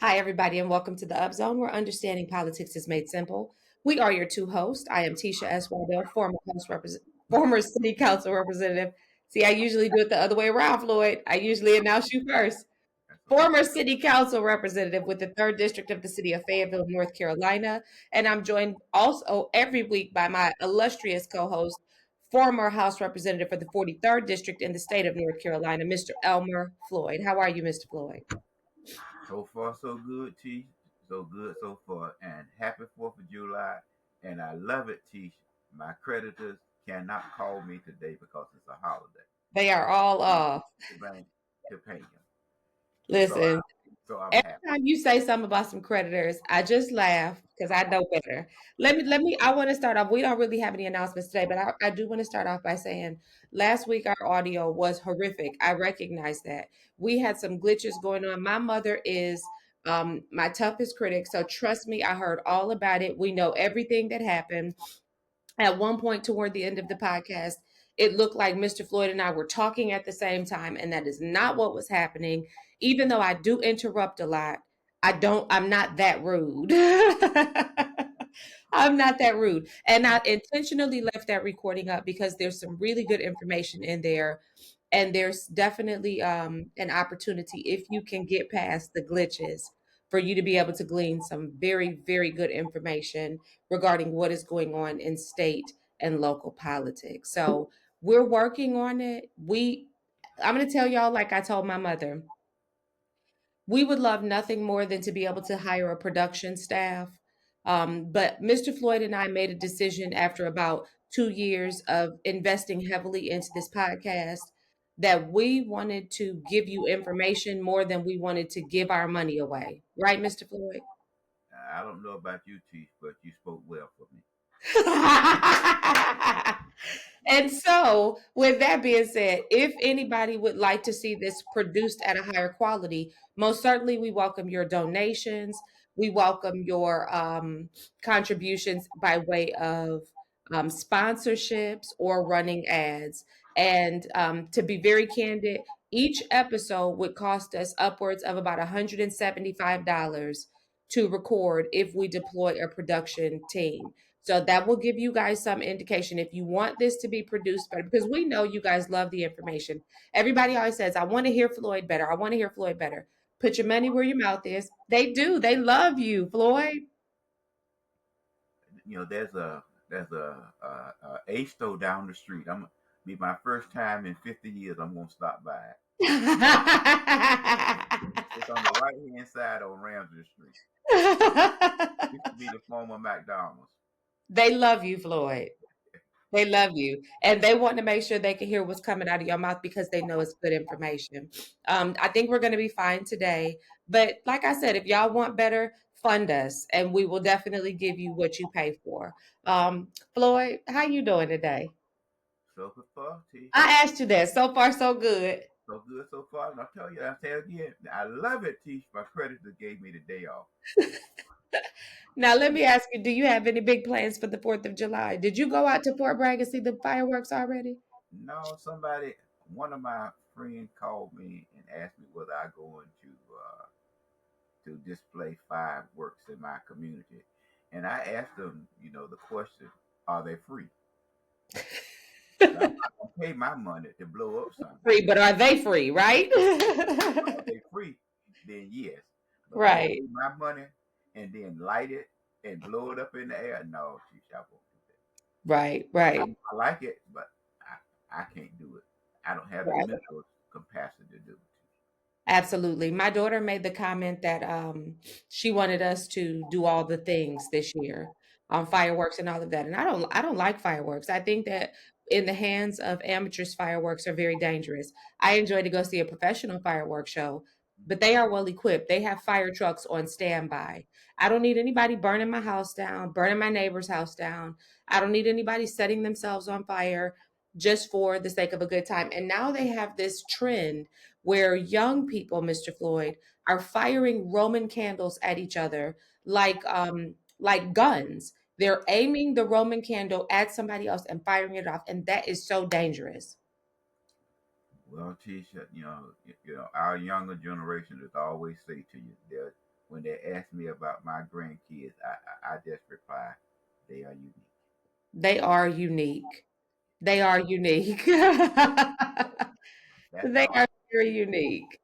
Hi, everybody, and welcome to the Up Zone, where understanding politics is made simple. We are your two hosts. I am Tisha S. Waddell, former City Council representative. See, I usually do it the other way around, Floyd. I usually announce you first. That's okay. Former City Council representative with the 3rd District of the City of Fayetteville, North Carolina. And I'm joined also every week by my illustrious co host, former House Representative for the 43rd District in the state of North Carolina, Mr. Elmer Floyd. How are you, Mr. Floyd? So far, so good, T. So good so far. And happy 4th of July. And I love it, T. My creditors cannot call me today because it's a holiday. They are all I'm off. to bank to pay them. So, Listen, I'm every happy. time you say something about some creditors, I just laugh because I know better. Let me, I want to start off. We don't really have any announcements today, but I do want to start off by saying last week our audio was horrific. I recognize that. We had some glitches going on. My mother is my toughest critic, so trust me, I heard all about it. We know everything that happened. At one point toward the end of the podcast, it looked like Mr. Floyd and I were talking at the same time, and that is not what was happening. Even though I do interrupt a lot, I'm not that rude. I'm not that rude. And I intentionally left that recording up because there's some really good information in there. And there's definitely an opportunity if you can get past the glitches for you to be able to glean some very, very good information regarding what is going on in state and local politics. So we're working on it. I'm going to tell y'all, like I told my mother, we would love nothing more than to be able to hire a production staff. But Mr. Floyd and I made a decision after about 2 years of investing heavily into this podcast that we wanted to give you information more than we wanted to give our money away. Right, Mr. Floyd? I don't know about you, T, but you spoke well for me. And so, with that being said, if anybody would like to see this produced at a higher quality, most certainly we welcome your donations. We welcome your contributions by way of sponsorships or running ads. And to be very candid, each episode would cost us upwards of about $175 to record if we deploy a production team. So that will give you guys some indication if you want this to be produced better, because we know you guys love the information. Everybody always says, I want to hear Floyd better. I want to hear Floyd better. Put your money where your mouth is. They do. They love you, Floyd. There's a store down the street. I'm be my first time in 50 years. I'm gonna stop by it. It's on the right hand side on Ramsey Street. Used to be the former McDonald's. They love you, Floyd. They love you, and they want to make sure they can hear what's coming out of your mouth because they know it's good information. I think we're going to be fine today, but like I said, if y'all want better, fund us, and we will definitely give you what you pay for. Floyd, how you doing today? So far, T. I asked you that. So far, so good. So good so far. And I'll tell you again, I love it, T. My creditor gave me the day off. Now, let me ask you: do you have any big plans for the 4th of July? Did you go out to Fort Bragg and see the fireworks already? No, one of my friends called me and asked me whether I going to display fireworks in my community, and I asked them, the question, are they free? I'm not gonna pay my money to blow up something. Free, but are they free? Right? Are they free? Then yes. But to Right. pay my money and then light it and blow it up in the air, no, geez, I won't do Right, that. right, I like it, but I can't do it. I don't have the right. mental capacity to do it. Absolutely. My daughter made the comment that she wanted us to do all the things this year, fireworks and all of that. And I don't like fireworks. I think that in the hands of amateurs, fireworks are very dangerous. I enjoy to go see a professional fireworks show, but they are well equipped. They have fire trucks on standby. I don't need anybody burning my house down, burning my neighbor's house down. I don't need anybody setting themselves on fire just for the sake of a good time. And now they have this trend where young people, Mr. Floyd, are firing Roman candles at each other like guns. They're aiming the Roman candle at somebody else and firing it off, and that is so dangerous. Well, Tisha, our younger generation is always say to you, when they ask me about my grandkids, I just reply, they are unique. They are unique. They are unique. That's They all. are very unique.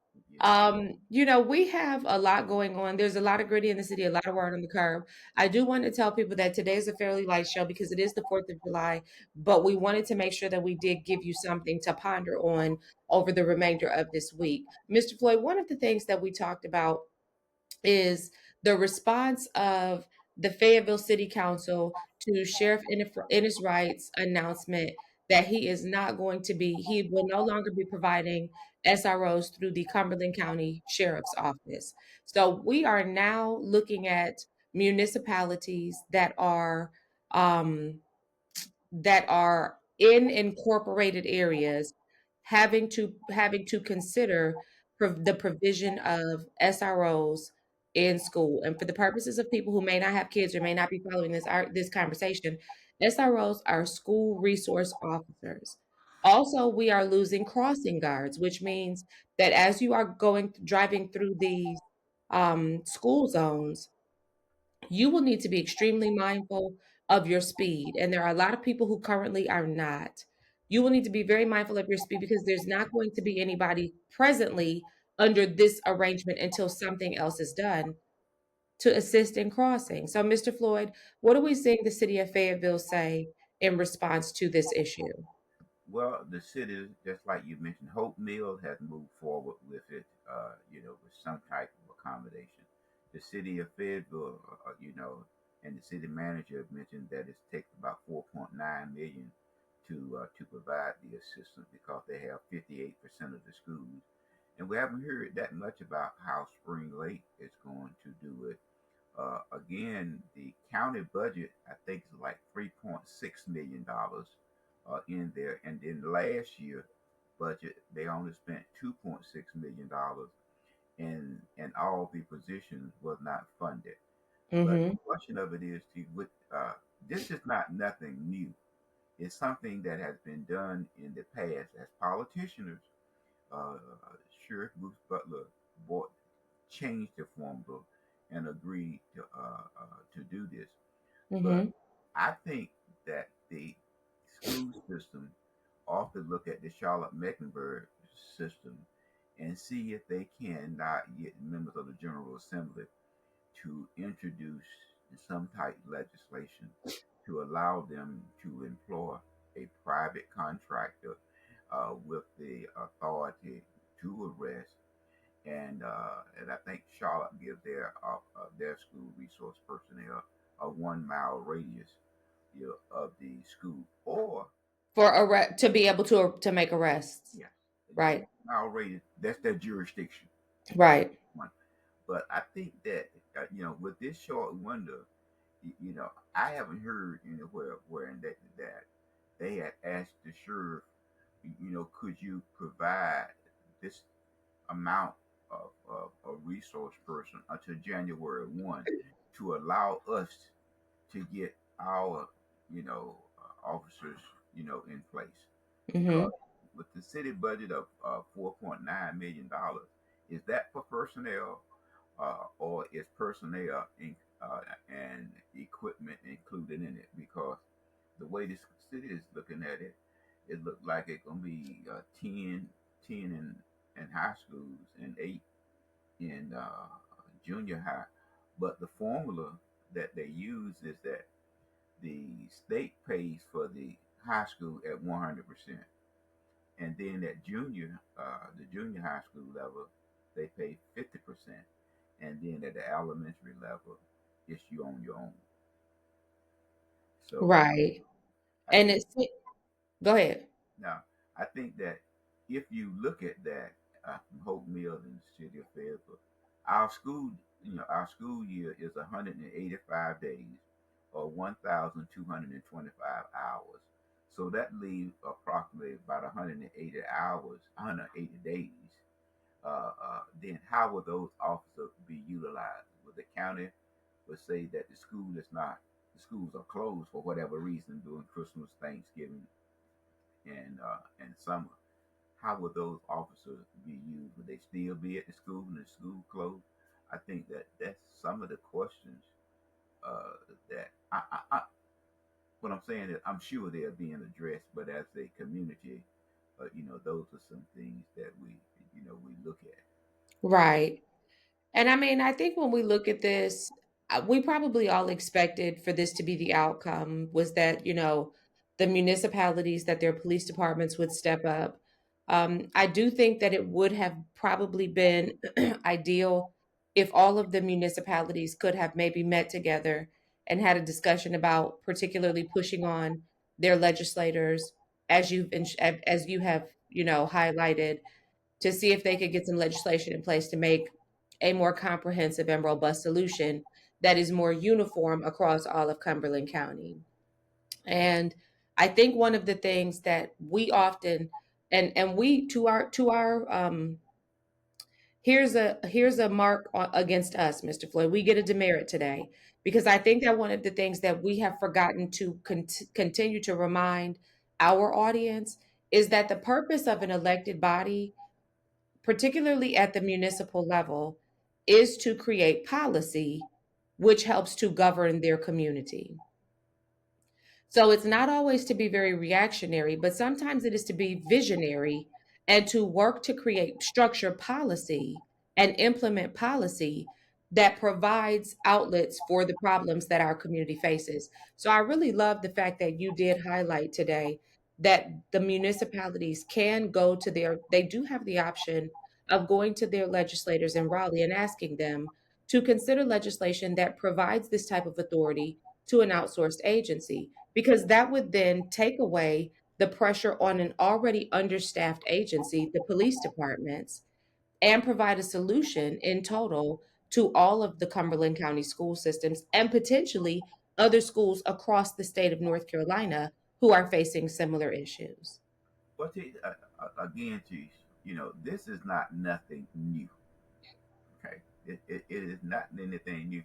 You know. We have a lot going on. There's a lot of gritty in the city, a lot of word on the curb. I do want to tell people that today is a fairly light show because it is the 4th of July, but we wanted to make sure that we did give you something to ponder on over the remainder of this week. Mr. Floyd, one of the things that we talked about is the response of the Fayetteville City Council to Sheriff Ennis Wright's announcement that he will no longer be providing SROs through the Cumberland County Sheriff's Office. So we are now looking at municipalities um, that are in incorporated areas having to consider the provision of SROs in school. And for the purposes of people who may not have kids or may not be following this conversation, SROs are school resource officers. Also, we are losing crossing guards, which means that as you are driving through these school zones, you will need to be extremely mindful of your speed. And there are a lot of people who currently are not. You will need to be very mindful of your speed because there's not going to be anybody presently under this arrangement until something else is done to assist in crossing. So, Mr. Floyd, what are we seeing the city of Fayetteville say in response to this issue? Well, the city, just like you mentioned, Hope Mill has moved forward with it, with some type of accommodation. The city of Fayetteville, and the city manager mentioned that it's taken about 4.9 million to provide the assistance because they have 58% of the schools, and we haven't heard that much about how Spring Lake is going to do it. Again, the county budget, I think, is like $3.6 million in there, and then last year budget they only spent $2.6 million, and all the positions was not funded. But Mm-hmm. the question of it is, this is not nothing new. It's something that has been done in the past as politicians. Uh, Sheriff Bruce Butler bought changed the formula and agreed to do this. But Mm-hmm. I think that the school system ought to look at the Charlotte Mecklenburg system and see if they cannot get members of the General Assembly to introduce some type of legislation to allow them to employ a private contractor with the authority to arrest, and I think Charlotte gives their school resource personnel a 1 mile radius, of the school, or To be able to make arrests. yeah, just Right. 1 mile radius. That's their jurisdiction. Right. One, but I think that with this short window, I haven't heard anywhere where that they had asked the sheriff, could you provide this amount of a resource person until January 1 to allow us to get our, officers, in place. Mm-hmm. Because with the city budget of $4.9 million, is that for personnel, or is personnel and equipment included in it? Because the way this city is looking at it, it looked like it's gonna be 10 in high schools and 8 in junior high. But the formula that they use is that the state pays for the high school at 100%, and then at the junior high school level, they pay 50%, and then at the elementary level, it's you on your own. So Right. I And think it's Go ahead. now I think that if you look at that, from Hope Mill in the city of Fayetteville, our school, our school year is 185 days, or 1,225 hours. So that leaves approximately about 180 hours, 180 days. Then how will those officers be utilized? Would the county would say that the schools are closed for whatever reason during Christmas, Thanksgiving, and summer? How would those officers be used? Would they still be at the school when the school closed? I think that that's some of the questions uh, that what I'm saying is I'm sure they're being addressed, but as a community, those are some things that we look at. Right. And I mean, I think when we look at this, we probably all expected for this to be the outcome was that, the municipalities, that their police departments would step up. I do think that it would have probably been ideal if all of the municipalities could have maybe met together and had a discussion about particularly pushing on their legislators, as you have, highlighted, to see if they could get some legislation in place to make a more comprehensive and robust solution that is more uniform across all of Cumberland County. And I think one of the things that we often and we to our here's a mark against us, Mr. Floyd. We get a demerit today because I think that one of the things that we have forgotten to continue to remind our audience is that the purpose of an elected body, particularly at the municipal level, is to create policy which helps to govern their community. So it's not always to be very reactionary, but sometimes it is to be visionary and to work to create structure policy and implement policy that provides outlets for the problems that our community faces. So I really love the fact that you did highlight today that the municipalities can go to they do have the option of going to their legislators in Raleigh and asking them to consider legislation that provides this type of authority to an outsourced agency, because that would then take away the pressure on an already understaffed agency, the police departments, and provide a solution in total to all of the Cumberland County school systems and potentially other schools across the state of North Carolina who are facing similar issues. But again, Chief, this is not nothing new. Okay, it is not anything new,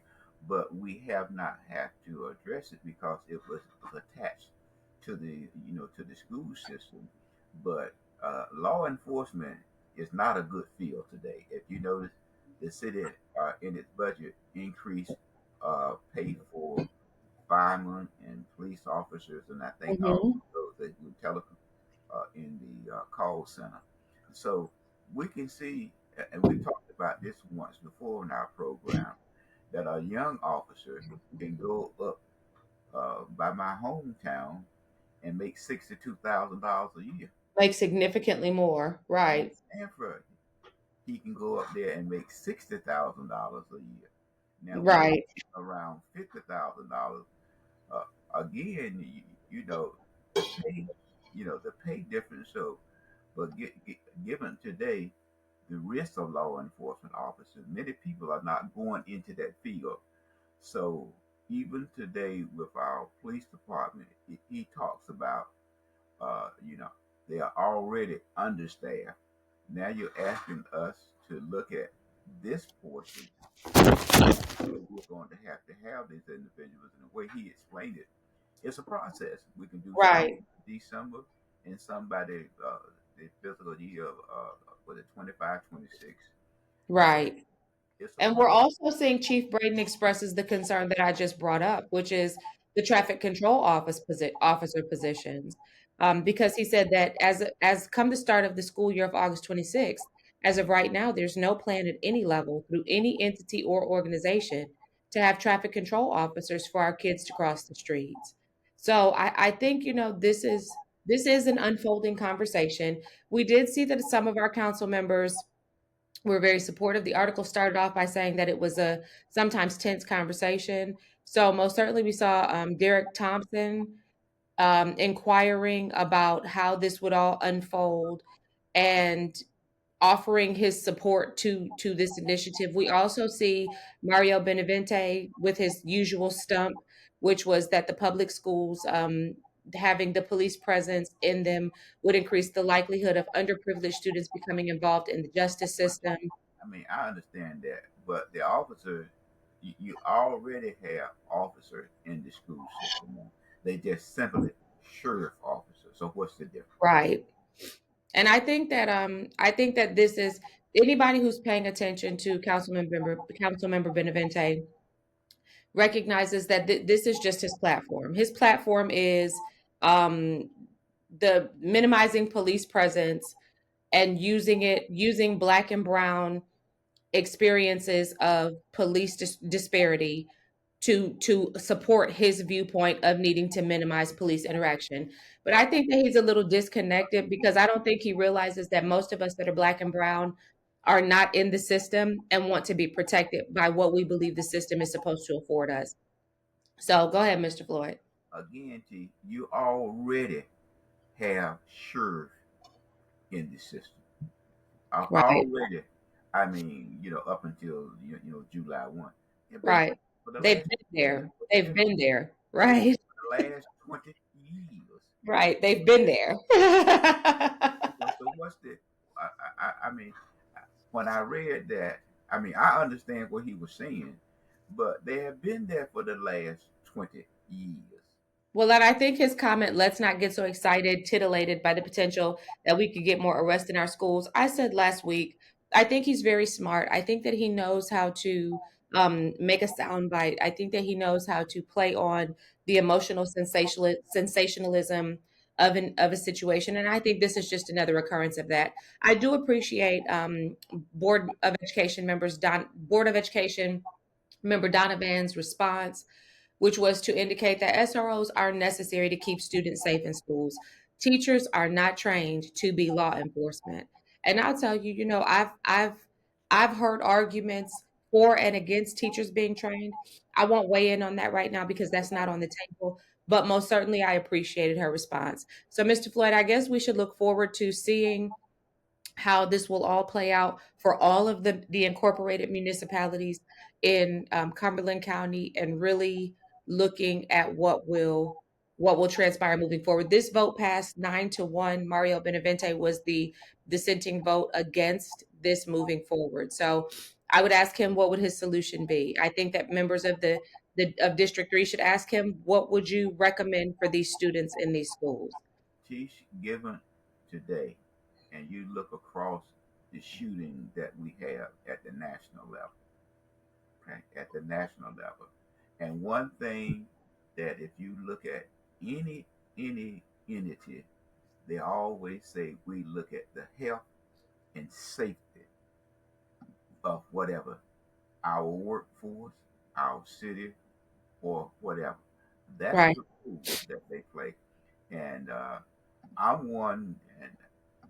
but we have not had to address it because it was attached to the school system. But law enforcement is not a good field today. If you notice, the city in its budget increased paid for firemen and police officers, and I think also Hmm. those that do in the call center. So we can see, and we talked about this once before in our program, that a young officer can go up by my hometown and make $62,000 a year. Like significantly more, And right? Stanford, he can go up there and make $60,000 a year. Now we're Right, looking around $50,000. Uh, Again, the pay, the pay difference. So, but given today the risk of law enforcement officers, many people are not going into that field. So even today with our police department, he talks about, they are already understaffed. Now you're asking us to look at this portion, where we're going to have these individuals. And the way he explained it, it's a process. We can do some right, in December and some by the fiscal year of was it 25, 26. So right. it's a And we're process. also seeing Chief Braden expresses the concern that I just brought up, which is the traffic control officer positions, because he said that as come the start of the school year of August 26th, as of right now, there's no plan at any level through any entity or organization to have traffic control officers for our kids to cross the streets. So I think this is an unfolding conversation. We did see that some of our council members were very supportive. The article started off by saying that it was a sometimes tense conversation. So most certainly we saw Derek Thompson inquiring about how this would all unfold and offering his support to this initiative. We also see Mario Benavente with his usual stump, which was that the public schools having the police presence in them would increase the likelihood of underprivileged students becoming involved in the justice system. I mean, I understand that, but the officers, you already have officers in the school system now. They just simply sheriff officers. So what's the difference? Right. And I think that this is anybody who's paying attention to Councilmember Benavente recognizes that this is just his platform. His platform is um, the minimizing police presence and using black and brown experiences of police disparity to support his viewpoint of needing to minimize police interaction. But I think that he's a little disconnected because I don't think he realizes that most of us that are black and brown are not in the system and want to be protected by what we believe the system is supposed to afford us. So go ahead, Mr. Floyd. Again, T, you already have sheriff in the system. Right, Already, I mean, up until July 1. They've been right. for the They've last been there. for the They've last been there. yeah, Right, for the last 20 years. right. They've been there. So what's the? I mean, when I read that, I mean, I understand what he was saying, but they have been there for the last 20 years. Well, and I think his comment, let's not get so excited, titillated by the potential that we could get more arrests in our schools. I said last week, I think he's very smart. I think that he knows how to make a sound bite. I think that he knows how to play on the emotional sensationalism of a situation. And I think this is just another occurrence of that. I do appreciate Board of Education member Donovan's response, which was to indicate that SROs are necessary to keep students safe in schools. Teachers are not trained to be law enforcement. And I'll tell you, I've heard arguments for and against teachers being trained. I won't weigh in on that right now because that's not on the table. But most certainly, I appreciated her response. So, Mr. Floyd, I guess we should look forward to seeing how this will all play out for all of the incorporated municipalities in Cumberland County and really looking at what will transpire moving forward. This vote passed 9-1. Mario Benavente was the dissenting vote against this moving forward. So I would ask him what would his solution be. I think that members of the of District 3 should ask him what would you recommend for these students in these schools. Teach given today, and you look across the shooting that we have at the national level, okay, at the national level. And one thing that if you look at any entity, they always say we look at the health and safety of whatever our workforce, our city, or whatever. That's Right. the role that they play. And I'm one, and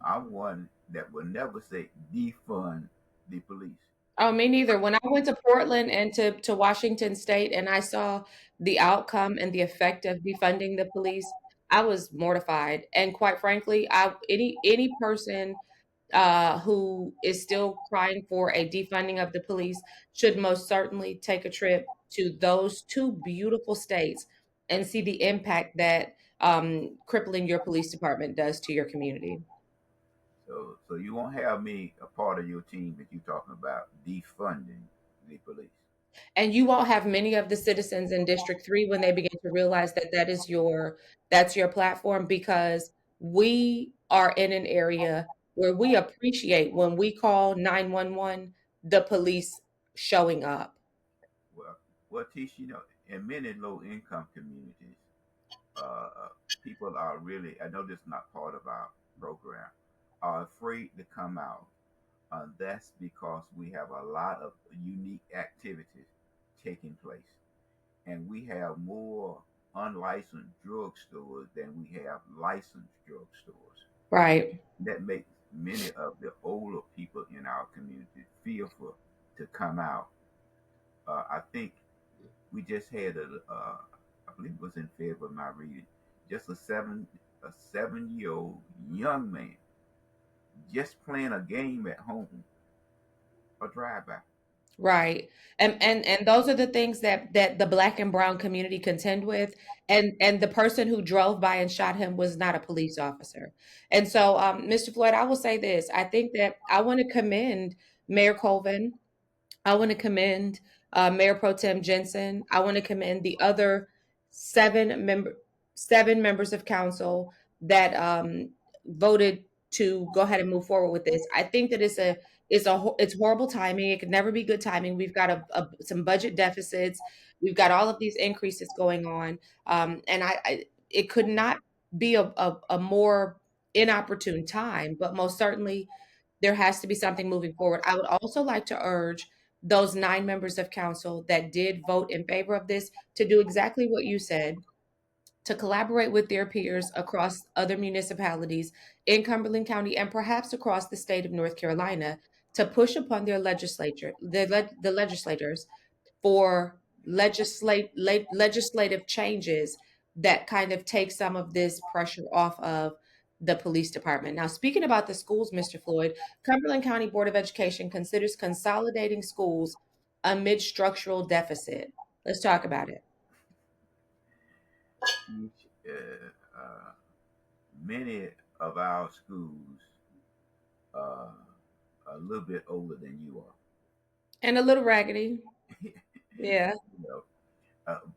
I'm one that will never say defund the police. Oh, me neither. When I went to Portland and to Washington State and I saw the outcome and the effect of defunding the police, I was mortified. And quite frankly, any person who is still crying for a defunding of the police should most certainly take a trip to those two beautiful states and see the impact that crippling your police department does to your community. So you won't have me a part of your team that you're talking about defunding the police. And you won't have many of the citizens in District 3 when they begin to realize that that's your platform because we are in an area where we appreciate when we call 911 the police showing up. Well, Tish, in many low income communities, uh, people are really, I know this is not part of our program, are afraid to come out. That's because we have a lot of unique activities taking place. And we have more unlicensed drugstores than we have licensed drugstores. Right. That makes many of the older people in our community fearful to come out. I think we just had I believe it was in Fayetteville, my reading, just a 7 year old young man just playing a game at home, a drive by. Right. And those are the things that the black and brown community contend with. And the person who drove by and shot him was not a police officer. And so Mr. Floyd, I will say this. I think that I want to commend Mayor Colvin. I want to commend Mayor Pro Tem Jensen. I want to commend the other seven member seven members of council that voted to go ahead and move forward with this. I think that It's horrible timing. It could never be good timing. We've got some budget deficits. We've got all of these increases going on, and it could not be a more inopportune time. But most certainly, there has to be something moving forward. I would also like to urge those 9 members of council that did vote in favor of this to do exactly what you said, to collaborate with their peers across other municipalities in Cumberland County and perhaps across the state of North Carolina to push upon their the legislators for legislative changes that kind of take some of this pressure off of the police department. Now, speaking about the schools, Mr. Floyd, Cumberland County Board of Education considers consolidating schools amid structural deficit. Let's talk about it. Each, many of our schools are a little bit older than you are. And a little raggedy. Yeah. You know,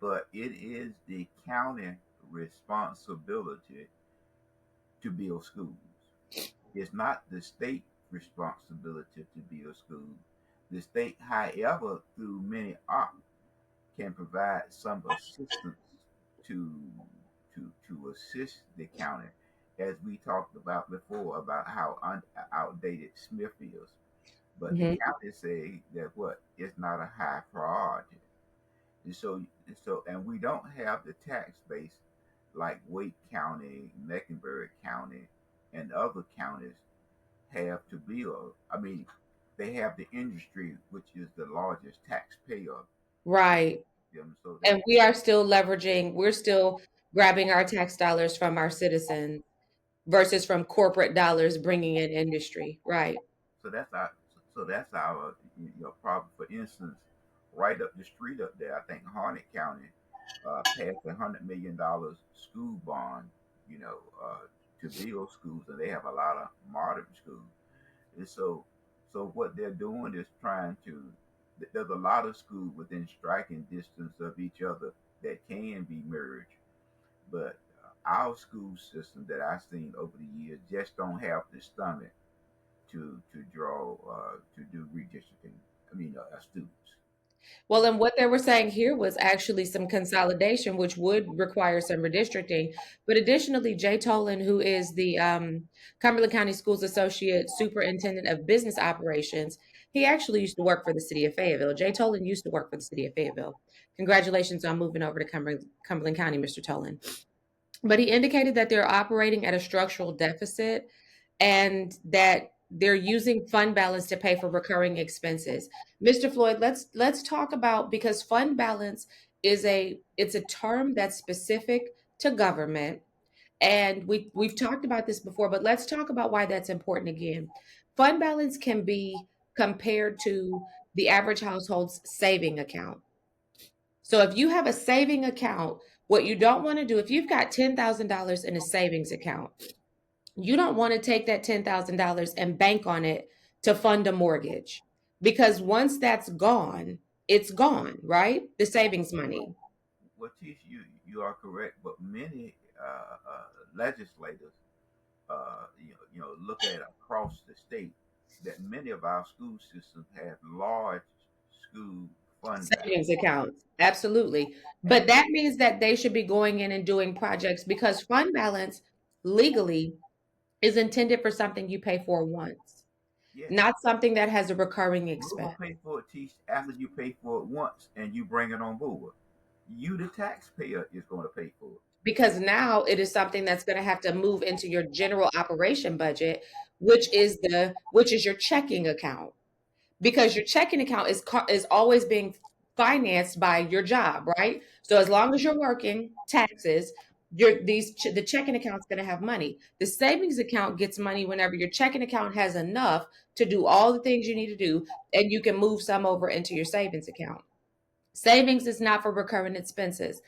but it is the county responsibility to build schools. It's not the state responsibility to build schools. The state, however, through many acts, can provide some assistance to to assist the county, as we talked about before about how outdated Smith is. But the Mhm. county say that what it's not a high priority, and we don't have the tax base like Wake County, Mecklenburg County, and other counties have to build. I mean, they have the industry, which is the largest taxpayer. Right. Them, so And they we're still grabbing our tax dollars from our citizens versus from corporate dollars bringing in industry. Right. so that's our so that's our problem. For instance, right up the street up there, I think Harnett County passed $100 million school bond, you know, to build schools, and they have a lot of modern schools. And so what they're doing is trying to. There's a lot of schools within striking distance of each other that can be merged, but our school system that I've seen over the years just don't have the stomach to draw to do redistricting. I mean, students. Well, and what they were saying here was actually some consolidation, which would require some redistricting. But additionally, Jay Tolan, who is the Cumberland County Schools Associate Superintendent of Business Operations, he actually used to work for the city of Fayetteville. Jay Tolan used to work for the city of Fayetteville. Congratulations on moving over to Cumberland County, Mr. Tolan. But he indicated that they're operating at a structural deficit and that they're using fund balance to pay for recurring expenses. Mr. Floyd, let's talk about, because fund balance it's a term that's specific to government, and we've talked about this before, but let's talk about why that's important again. Fund balance can be compared to the average household's saving account. So if you have a saving account, what you don't want to do, if you've got $10,000 in a savings account, you don't want to take that $10,000 and bank on it to fund a mortgage, because once that's gone, it's gone, right? The savings money. What teach you are correct, but many legislators, look at across the state that many of our school systems have large school fund balance, Savings accounts. Absolutely. But and that means that they should be going in and doing projects, because fund balance legally is intended for something you pay for once, yes, not something that has a recurring who's expense. gonna pay for it? Teach after you pay for it once and you bring it on board. You, the taxpayer, is going to pay for it. Because now it is something that's going to have to move into your general operation budget, which is your checking account, because your checking account is always being financed by your job, right? So as long as you're working, taxes, the checking account's going to have money. The savings account gets money whenever your checking account has enough to do all the things you need to do, and you can move some over into your savings account. Savings is not for recurring expenses.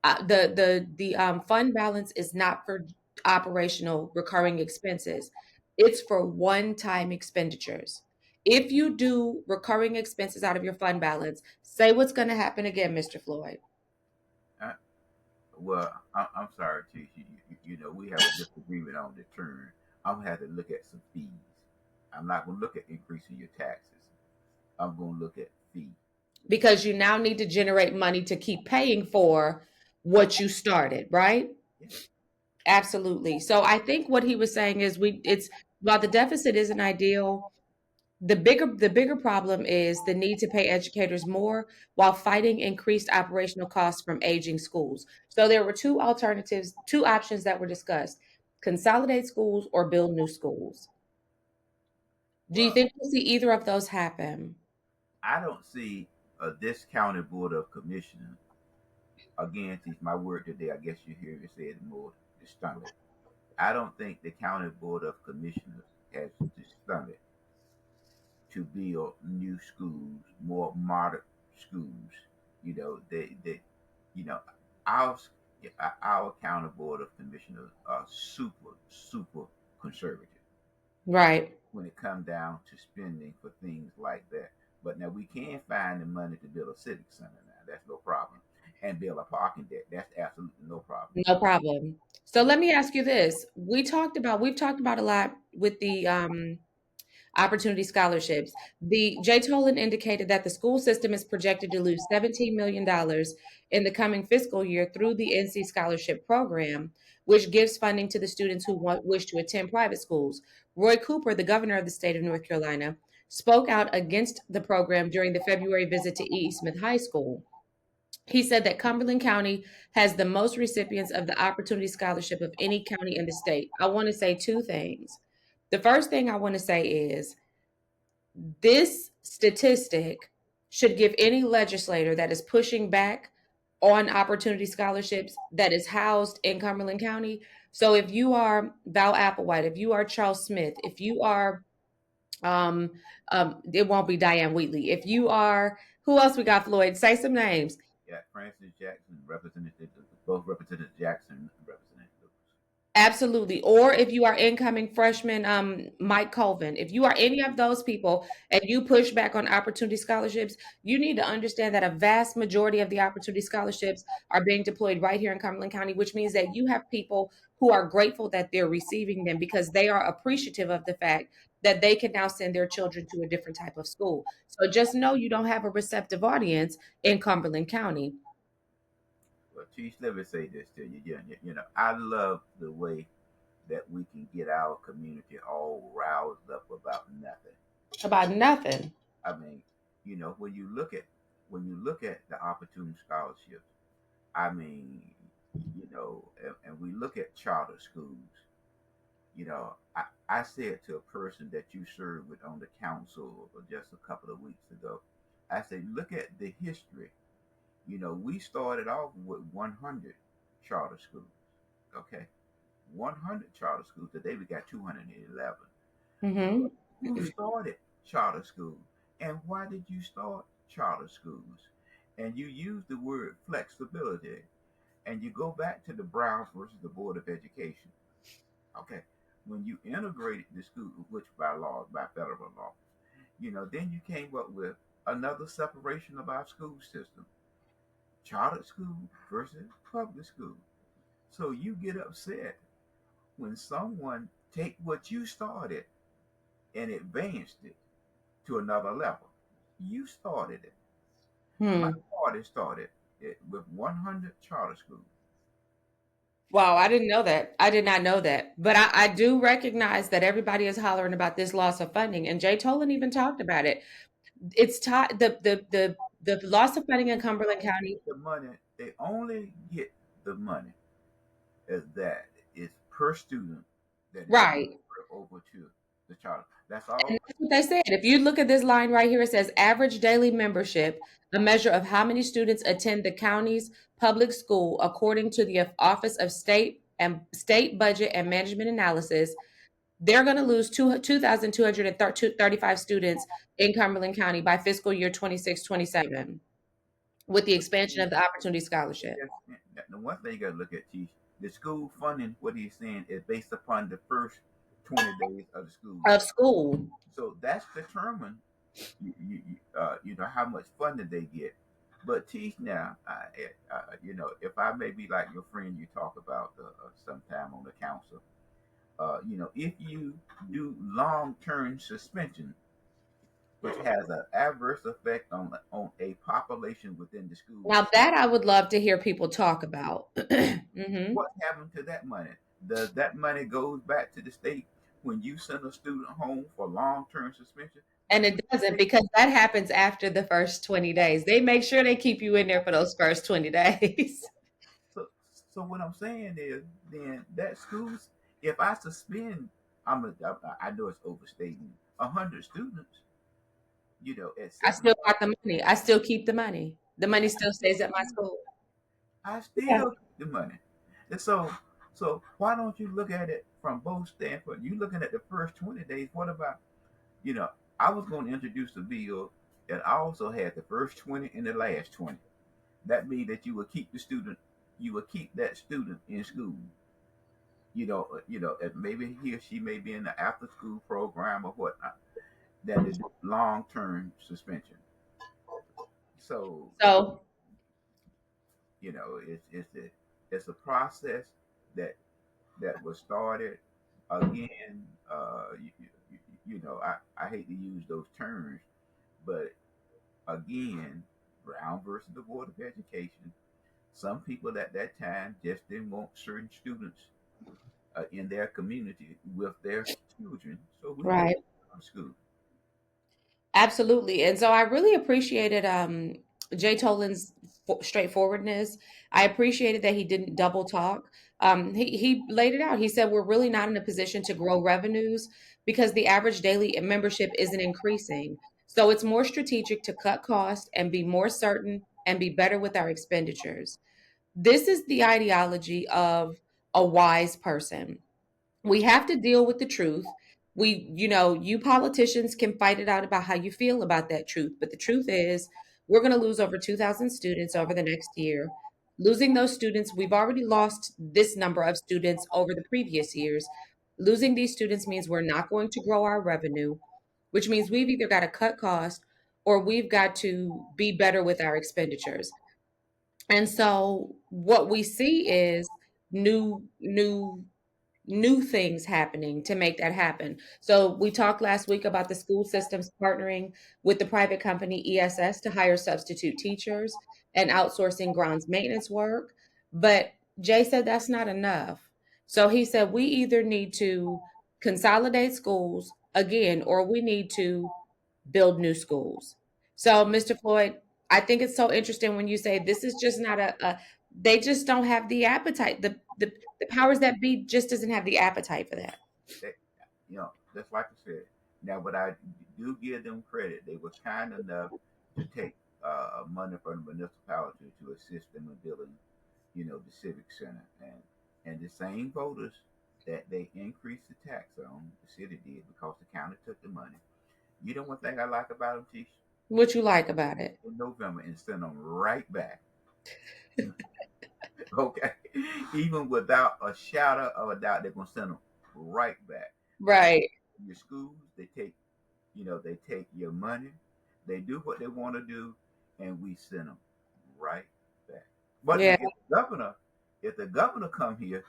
The fund balance is not for operational recurring expenses. It's for one-time expenditures. If you do recurring expenses out of your fund balance, say what's going to happen again, Mr. Floyd. Uh, I'm sorry, Chief. We have a disagreement on the term. I'm gonna have to look at some fees. I'm not going to look at increasing your taxes. I'm going to look at fee. Because you now need to generate money to keep paying for what you started, right? Yeah. Absolutely. So I think what he was saying is it's while the deficit isn't ideal, the bigger problem is the need to pay educators more while fighting increased operational costs from aging schools. So there were two alternatives, two options that were discussed: consolidate schools or build new schools. Do you Well, think we'll see either of those happen? I don't see a discounted board of commissioners. Again, teach my word today. I guess you hear me say it more. The stomach. I don't think the county board of commissioners has the stomach to build new schools, more modern schools. They you know, our our county board of commissioners are super conservative Right. when it comes down to spending for things like that. But now we can find the money to build a civic center now. That's no problem. And build a parking deck. That's absolutely no problem. No problem. So Yeah. let me ask you this. We've talked about a lot with the opportunity scholarships. The Jay Tolan indicated that the school system is projected to lose $17 million in the coming fiscal year through the NC Scholarship Program, which gives funding to the students who wish to attend private schools. Roy Cooper, the governor of the state of North Carolina, spoke out against the program during the February visit to E. Smith High School. He said that Cumberland County has the most recipients of the Opportunity Scholarship of any county in the state. I want to say two things. The first thing I want to say is this statistic should give any legislator that is pushing back on opportunity scholarships that is housed in Cumberland County. So if you are Val Applewhite, if you are Charles Smith, if you are um it won't be Diane Wheatley. If you are who else we got, Floyd? Say some names. Yeah, Francis Jackson, Representative, both Representative Jackson and Representative Lewis. Absolutely. Or if you are incoming freshman, Mike Colvin, if you are any of those people and you push back on opportunity scholarships, you need to understand that a vast majority of the opportunity scholarships are being deployed right here in Cumberland County, which means that you have people who are grateful that they're receiving them because they are appreciative of the fact that they can now send their children to a different type of school. So just know you don't have a receptive audience in Cumberland County. Well, Chief, let me say this to you. I love the way that we can get our community all roused up about nothing. About nothing. I mean, when you look at the opportunity scholarships, I mean, and we look at charter schools. I said to a person that you served with on the council just a couple of weeks ago, I said, look at the history. We started off with 100 charter schools. Okay, 100 charter schools. Today we got 211. Hmm. Who started charter schools? And why did you start charter schools? And you use the word flexibility, and you go back to the Browns versus the Board of Education. Okay, when you integrated the school, which by law, by federal law, then you came up with another separation of our school system: charter school versus public school. So you get upset when someone take what you started and advanced it to another level. You started it. My Hmm. party started it with 100 charter schools. Wow, I didn't know that. I did not know that. But I do recognize that everybody is hollering about this loss of funding. And Jay Tolan even talked about it. It's tied the loss of funding in They Cumberland only County. get the money. They only get the money as that is per student that is Right. transferred over to the charter. That's And all. that's what they said. If you look at this line right here, it says average daily membership, a measure of how many students attend the county's public school, according to the Office of State Budget and Management Analysis. They're going to lose 2,235 students in Cumberland County by fiscal year 26-27 with the But expansion see, of the Opportunity Scholarship the one thing you got to look at, Chief, the school funding. What he's saying is based upon the first 20 days of the school of year. school. So that's determined, how much funding they get. But teach now, if I may be like your friend you talk about sometime on the council, If you do long-term suspension, which has an adverse effect on a population within the school Now system, that I would love to hear people talk about. Hmm. what happened to that money? Does that money goes back to the state when you send a student home for long-term suspension? And That's it what the doesn't, state. because that happens after the first 20 days. They make sure they keep you in there for those first 20 days. So, so what I'm saying is, then that schools, if I suspend, I know it's overstating 100 students, at I seven still o'clock, got the money. I still keep the money. The money I still still stays at my keep, school. I Yeah. still keep the money. And so why don't you look at it from both standpoints? You looking at the first 20 days. What about, you know, I was going to introduce a bill that also had the first 20 and the last 20. That means that you would keep that student in school. And maybe he or she may be in the after school program or whatnot, than to do long term suspension. So, So, it's a process that was started again. I hate to use those terms, but again, Brown versus the Board of Education. Some people at that time just didn't want certain students in their community with their children, so we made right. them school. Absolutely. And so I really appreciated Jay Tolan's straightforwardness. I appreciated that he didn't double talk. He laid it out. He said we're really not in a position to grow revenues because the average daily membership isn't increasing. So it's more strategic to cut costs and be more certain and be better with our expenditures. This is the ideology of a wise person. We have to deal with the truth. You politicians can fight it out about how you feel about that truth, but the truth is we're going to lose over 2,000 students over the next year. Losing those students, we've already lost this number of students over the previous years. Losing these students means we're not going to grow our revenue, which means we've either got to cut costs or we've got to be better with our expenditures. And so what we see is new things happening to make that happen. So we talked last week about the school systems partnering with the private company ESS to hire substitute teachers and outsourcing grounds maintenance work. But Jay said that's not enough. So he said we either need to consolidate schools again or we need to build new schools. So, Mr. Floyd, I think it's so interesting when you say this is just not they just don't have the appetite. The powers that be just doesn't have the appetite for that. That, just like I said. Now, but I do give them credit. They were kind enough to take money from the municipality to assist them in building, the civic center, and the same voters that they increased the tax on, the city did because the county took the money. You know one thing I like about them, Tish? What you like about it? In November and send them right back. Okay, even without a shadow of a doubt, they're gonna send them right back. Like Right. your schools, they take your money, they do what they want to do, and we send them right back. But now, Yeah. if the governor come here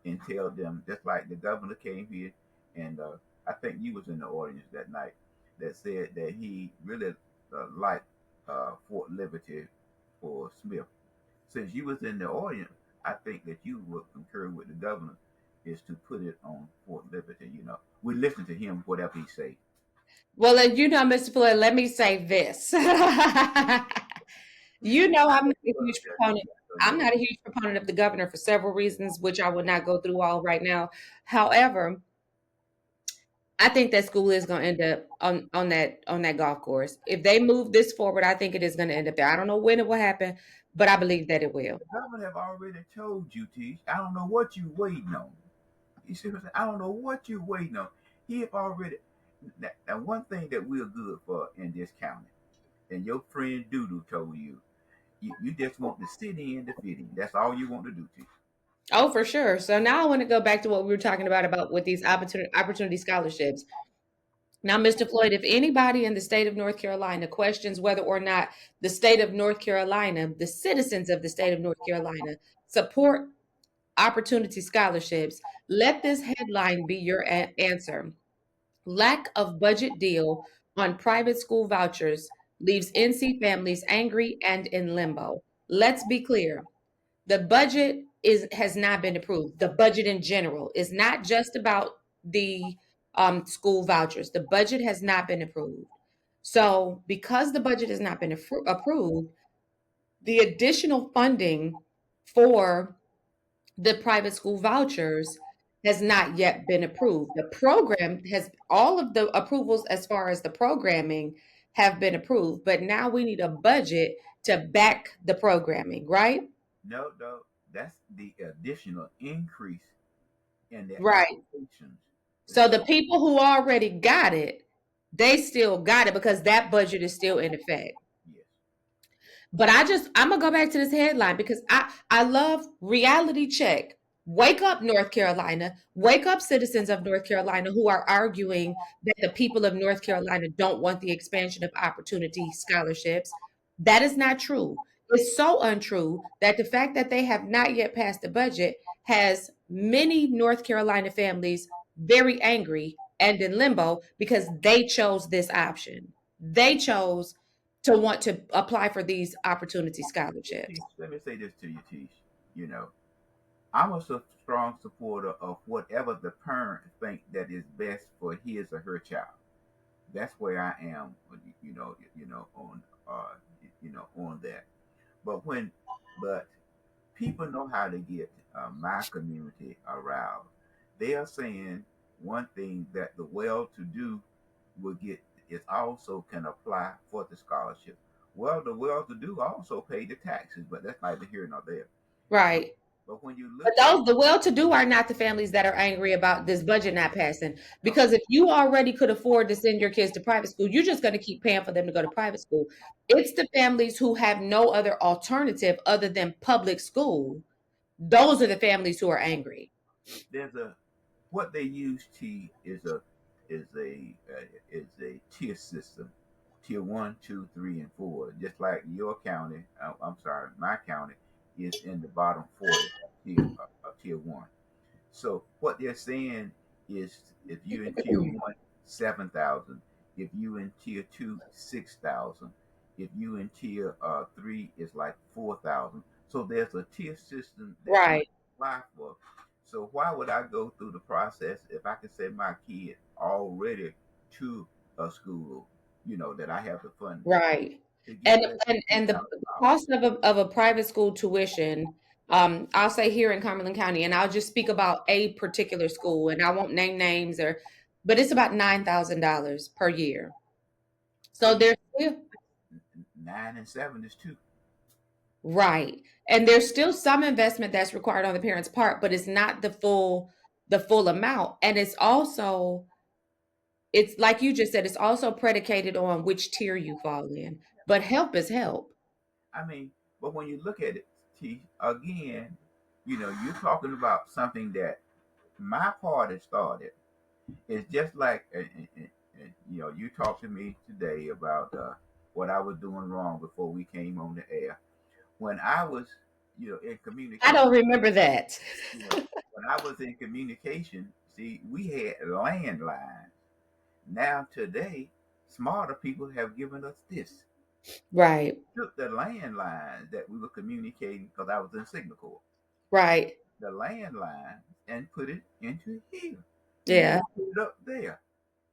and tell them, just like the governor came here, and I think you was in the audience that night, that said that he really liked Fort Liberty for Smith. Since you was in the audience, I think that you would concur with the governor is to put it on Fort Liberty. We listen to him whatever he say. Well, Mr. Floyd, let me say this. I'm not a huge proponent. I'm not a huge proponent of the governor for several reasons, which I will not go through all right now. However, I think that school is going to end up on that golf course. If they move this forward, I think it is going to end up there. I don't know when it will happen, but I believe that it will. The governor have already told you, Teach. I don't know what you waiting on. You see what I'm saying? I don't know what you waiting on. He have already. Now, one thing that we're good for in this county, and your friend Doodoo told you, you just want to sit in the fitting. That's all you want to do, Teach. Oh, for sure. So now I want to go back to what we were talking about with these opportunity scholarships. Now, Mr. Floyd, if anybody in the state of North Carolina questions whether or not the state of North Carolina, the citizens of the state of North Carolina, support opportunity scholarships, let this headline be your answer. Lack of budget deal on private school vouchers leaves NC families angry and in limbo. Let's be clear. The budget has not been approved. The budget in general is not just about the school vouchers. The budget has not been approved. So, because the budget has not been approved, the additional funding for the private school vouchers has not yet been approved. The program has all of the approvals as far as the programming have been approved, but now we need a budget to back the programming, right? No, no, that's the additional increase in the Right. applications. It's So not. the people who already got it, they still got it because that budget is still in effect. Yes. But I'm gonna go back to this headline because I love reality check. Wake up, North Carolina. Wake up, citizens of North Carolina who are arguing that the people of North Carolina don't want the expansion of opportunity scholarships. That is not true. It's so untrue that the fact that they have not yet passed the budget has many North Carolina families very angry and in limbo because they chose this option. They chose to want to apply for these opportunity scholarships. Let me say this to you, Tish. You know, I'm a strong supporter of whatever the parent think that is best for his or her child. That's where I am. On on that. But but people know how to get my community aroused. They are saying one thing that the well-to-do will get is also can apply for the scholarship. Well, the well-to-do also pay the taxes, but that's neither here nor there. But, Right. but when you But look at those the well-to-do are not the families that are angry about this budget not passing. no, Because if you already could afford to send your kids to private school, you're just going to keep paying for them to go to private school. It's the families who have no other alternative other than public school. Those are the families who are angry. there's a what they use T is a tier system, tier one, two, three, and four. Just like your county, I'm sorry, my county is in the bottom 40 of tier one. So what they're saying is, if you in tier one, 7,000. If you in tier two, 6,000. If you in tier three, is like 4,000. So there's a tier system that you Right. apply for. So why would I go through the process if I can send my kid already to a school, that I have the funding Right. to get And less than and two and the thousand dollars? cost of a private school tuition, I'll say here in Cumberland County, and I'll just speak about a particular school, and I won't name names but it's about $9,000 per year. So So you there's still 9 and 7 is two. right, and there's still some investment that's required on the parents' part, but it's not the full amount, and it's like you just said, it's also predicated on which tier you fall in. But help is help. I mean, but when you look at it, T, again, you're talking about something that my party started. It's just like, you talked to me today about what I was doing wrong before we came on the air. When I was, in I communication, don't remember that. when I was in communication, see, we had landlines. Now today, smarter people have given us this. Right, Took the landline that we were communicating because I was in Signal Corps, right. the landline, and put it into here. We Yeah. didn't put it up there.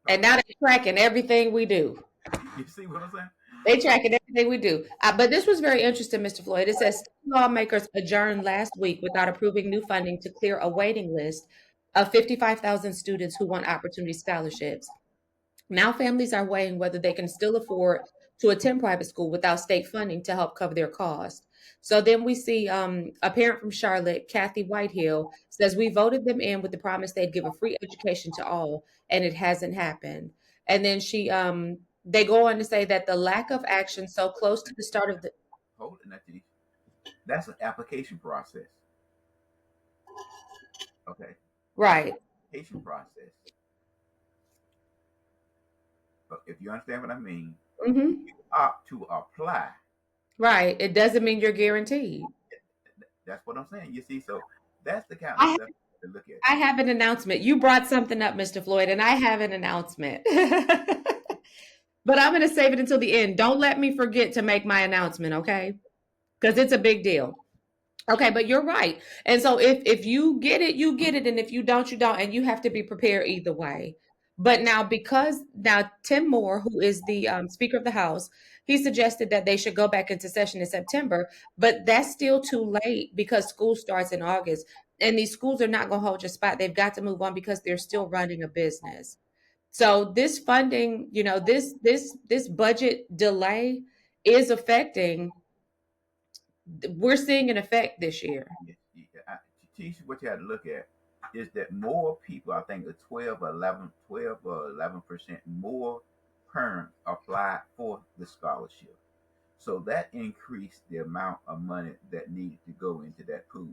And Okay, now they're tracking everything we do. you see what I'm saying? They So tracking everything we do. But this was very interesting, Mr. Floyd. It says state lawmakers adjourned last week without approving new funding to clear a waiting list of 55,000 students who want opportunity scholarships. Now families are weighing whether they can still afford to attend private school without state funding to help cover their costs. So then we see a parent from Charlotte, Kathy Whitehill, says we voted them in with the promise they'd give a free education to all, and it hasn't happened. And then they go on to say that the lack of action so close to the start of the hold it, Natty. That's an application process. Okay, that's an right, application process. But if you understand what I mean, hmm you opt to apply. right. It doesn't mean you're guaranteed. That's what I'm saying. You see, so That's the kind of I stuff to look at, I Chief. have an announcement. You brought something up, Mr. Floyd, and I have an announcement. But I'm going to save it until the end. Don't let me forget to make my announcement, okay? Because it's a big deal. Okay, but you're right. And so if you get it, you get it, and if you don't, you don't, and you have to be prepared either way. But now, because now Tim Moore, who is the Speaker of the House, he suggested that they should go back into session in September, but that's still too late because school starts in August, and these schools are not going to hold your spot. They've got to move on because they're still running a business. So this funding, this budget delay is affecting. We're seeing an effect this year. Yes, Chief, what you have to look at is that more people, I think, the 12 or 11% more parents applied for the scholarship. So that increased the amount of money that needed to go into that pool.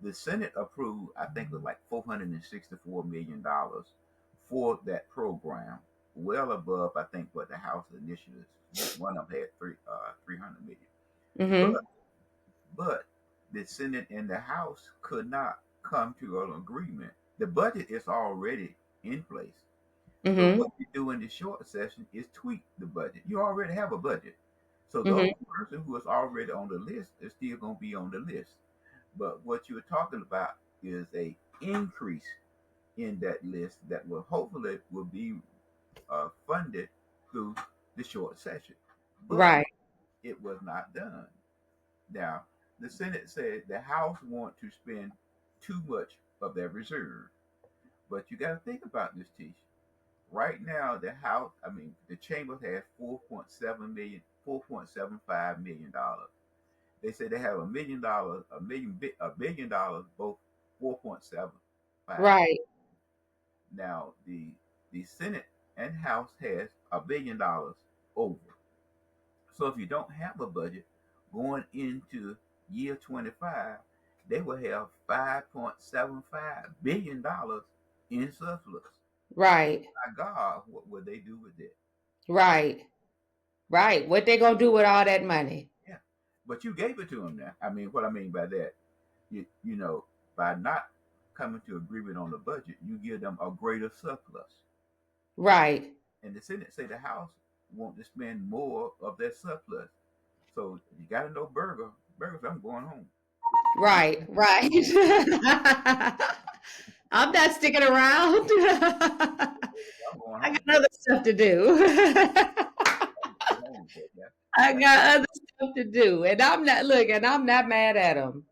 The Senate approved, I think, it was like $464 million for that program, well above, I think, what the House initiatives. One of them had 300 million. But Mm-hmm. but the Senate and the House could not come to an agreement. The budget is already in place. But Mm-hmm. what you do in the short session is tweak the budget. You already have a budget. So those Mm-hmm. person who is already on the list is still going to be on the list. But what you're talking about is a increase in that list that will hopefully will be funded through the short session. But Right. it was not done. Now, the Senate said the House want to spend too much of their reserve. But you got to think about this, Tish. Right now, the House, I mean, the chamber has 4.7 million, $4.75 million. They say they have $1 million, $1 billion, both 4.75. Right. Now, the Senate and House has $1 billion over. So if you don't have a budget going into year 25, they will have $5.75 billion in surplus. Right. My God, what would they do with it? Right. Right. What they gonna do with all that money? Yeah, but you gave it to them now. I mean, what I mean by that, you know, by not coming to agreement on the budget, you give them a greater surplus. Right. And the Senate say the House want to spend more of their surplus. So you got to know Burgers, I'm going home. Right. Right. I'm not sticking around. I'm going I home. got other stuff to do. I'm going home. So, yeah, I yeah, got other stuff to do, and I'm not look, and I'm not mad at them.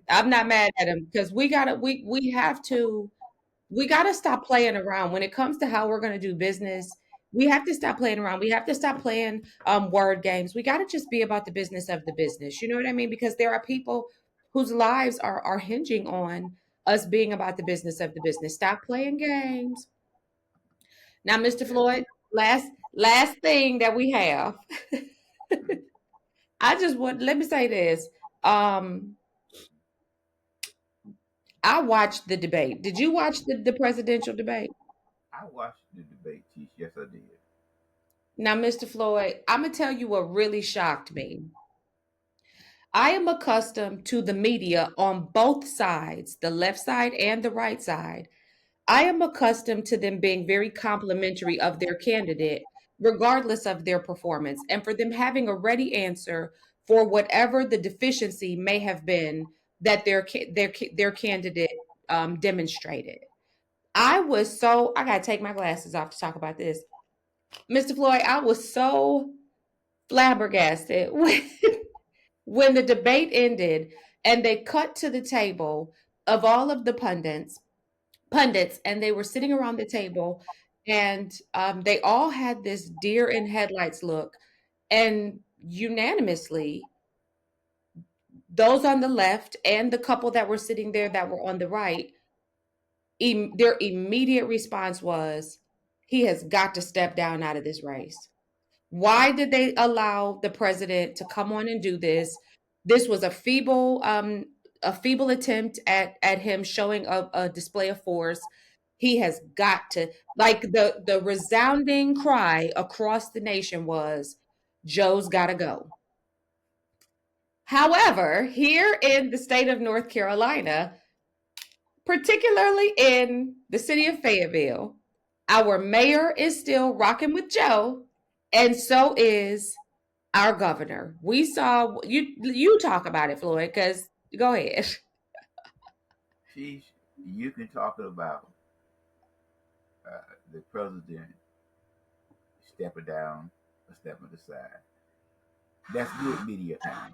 I'm not mad at them because we have to we got to stop playing around when it comes to how we're going to do business. We have to stop playing around. We have to stop playing word games. We got to just be about the business of the business. You know what I mean? Because there are people whose lives are hinging on us being about the business of the business. Stop playing games. Now, Mr. yeah. Floyd, last thing that we have. Mhm. I just want let me say this. Um, I watched the debate. Did you watch the presidential debate? I watched the debate, Chief. Yes, I did. Now, Mr. Floyd, I'm gonna tell you what really shocked me. I am accustomed to the media on both sides, the left side and the right side. I am accustomed to them being very complimentary of their candidate, regardless of their performance, and for them having a ready answer for whatever the deficiency may have been that their candidate demonstrated. I gotta take my glasses off to talk about this, Mr. Floyd. I was so flabbergasted when the debate ended and they cut to the table of all of the pundits, and they were sitting around the table, and they all had this deer in headlights look, and unanimously, those on the left and the couple that were sitting there that were on the right, their immediate response was, "He has got to step down out of this race." Why did they allow the president to come on and do this? This was a feeble attempt at him showing a display of force. He has got to like the resounding cry across the nation was, "Joe's got to go." However, here in the state of North Carolina, particularly in the city of Fayetteville, our mayor is still rocking with Joe, and so is our governor. We saw you talk about it, Floyd, because go ahead. Sheesh, you can talk about the president stepping down or stepping aside. That's good media time.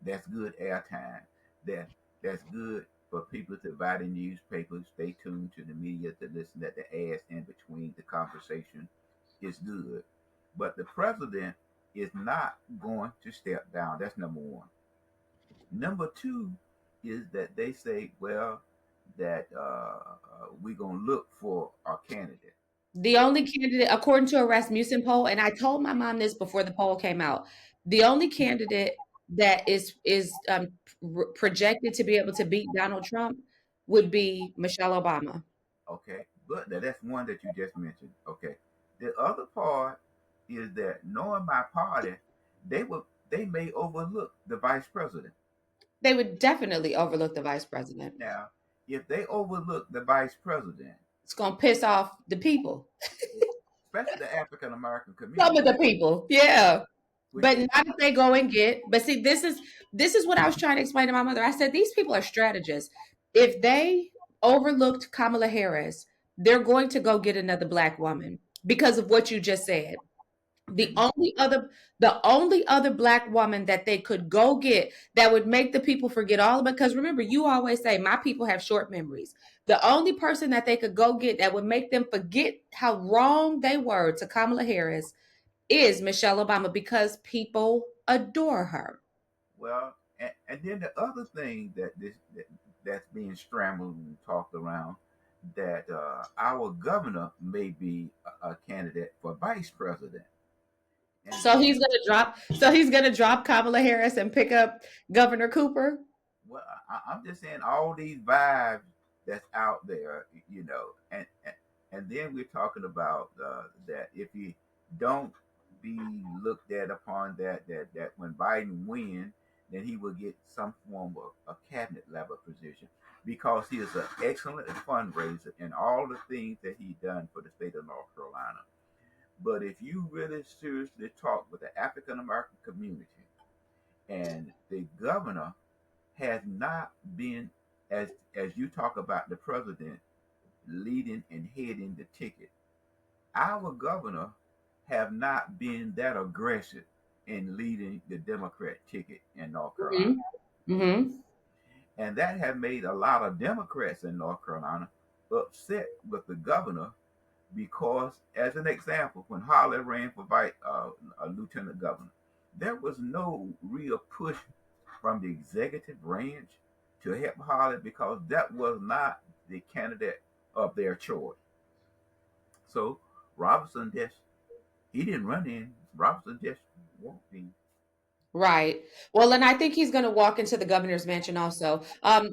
That's good airtime. That that's good for people to buy the newspapers, stay tuned to the media, to listen to the ads in between the conversation. Is good. But the president is not going to step down. That's number one. Number two is that they say, well, that we're going to look for our candidate. The only candidate, according to a Rasmussen poll, and I told my mom this before the poll came out, the only candidate that is projected to be able to beat Donald Trump would be Michelle Obama. Okay, but that's one that you just mentioned. Okay, the other part is that knowing my party, they may overlook the vice president. They would definitely overlook the vice president. Now, if they overlook the vice president, It's gonna piss off the people. especially the African American Some of community, the people, yeah. which But is not if they go and get. But see, this is what I was trying to explain to my mother. I said these people are strategists. If they overlooked Kamala Harris, they're going to go get another black woman because of what you just said. The and only other the only other black woman that they could go get that would make the people forget all about, because remember, you always say my people have short memories. The only person that they could go get that would make them forget how wrong they were to Kamala Harris is Michelle Obama, because people adore her. well, and then the other thing that's being scrambled and talked around, that our governor may be a candidate for vice president. And then, So he's gonna drop Kamala Harris and pick up Governor Cooper. well, I'm just saying all these vibes that's out there, and then we're talking about that if you don't be looked at upon that when Biden wins, then he will get some form of a cabinet level position because he is an excellent fundraiser and all the things that he done for the state of North Carolina. But if you really seriously talk with the African American community, and the governor has not been, as you talk about the president leading and heading the ticket, our governor have not been that aggressive in leading the Democrat ticket in North Carolina. Mm-hmm. Mm-hmm. And that has made a lot of Democrats in North Carolina upset with the governor because, as an example, when Holly ran for a lieutenant governor, there was no real push from the executive branch to help Holly because that was not the candidate of their choice. So Robinson just he didn't run in. Robinson just walked in. Right. Well, and I think he's going to walk into the governor's mansion also.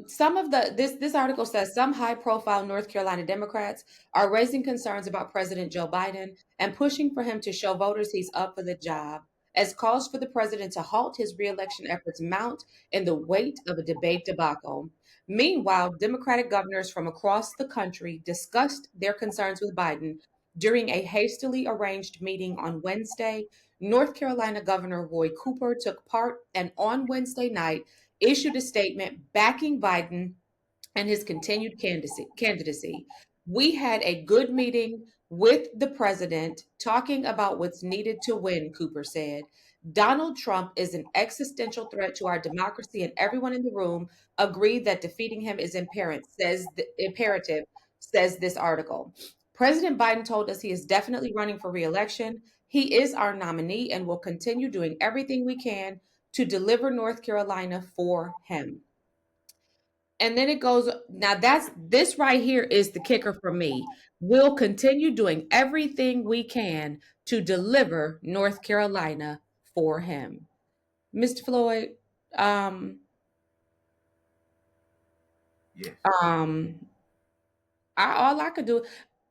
Some of this article says some high-profile North Carolina Democrats are raising concerns about President Joe Biden and pushing for him to show voters he's up for the job, as calls for the president to halt his reelection efforts mount in the wake of a debate debacle. Meanwhile, Democratic governors from across the country discussed their concerns with Biden during a hastily arranged meeting on Wednesday. North Carolina Governor Roy Cooper took part and on Wednesday night issued a statement backing Biden and his continued candidacy. We had a good meeting with the president talking about what's needed to win, Cooper said. Donald Trump is an existential threat to our democracy, and everyone in the room agreed that defeating him is imperative, says this article. President Biden told us he is definitely running for reelection. He is our nominee and will continue doing everything we can to deliver North Carolina for him. And then it goes, now that's this right here is the kicker for me. We'll continue doing everything we can to deliver North Carolina for him. Mr. Floyd, um, Yes. um, all I could do,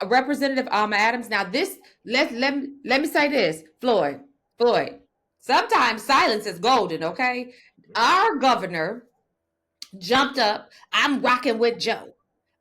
Representative Alma Adams. Now this, let me say this, Floyd. Sometimes silence is golden, okay? Our governor jumped up. I'm rocking with Joe.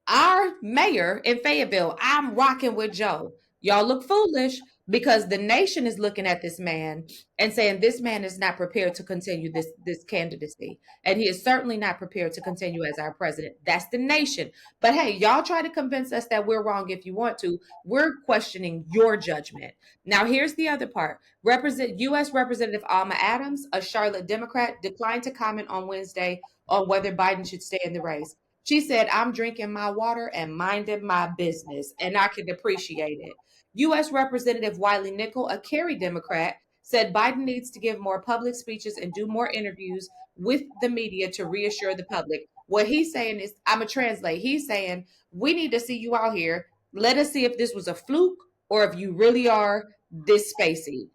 Our mayor in Fayetteville, I'm rocking with Joe. Y'all look foolish because the nation is looking at this man and saying this man is not prepared to continue this candidacy. And he is certainly not prepared to continue as our president. That's the nation. But hey, y'all try to convince us that we're wrong if you want to. We're questioning your judgment. Now, here's the other part. U.S. Representative Alma Adams, a Charlotte Democrat, declined to comment on Wednesday on whether Biden should stay in the race. She said, I'm drinking my water and minding my business, and I can appreciate it. U.S. Representative Wiley Nickel, a Kerry Democrat, said Biden needs to give more public speeches and do more interviews with the media to reassure the public. What he's saying is, I'm a translate. He's saying, we need to see you out here. Let us see if this was a fluke or if you really are this spacey.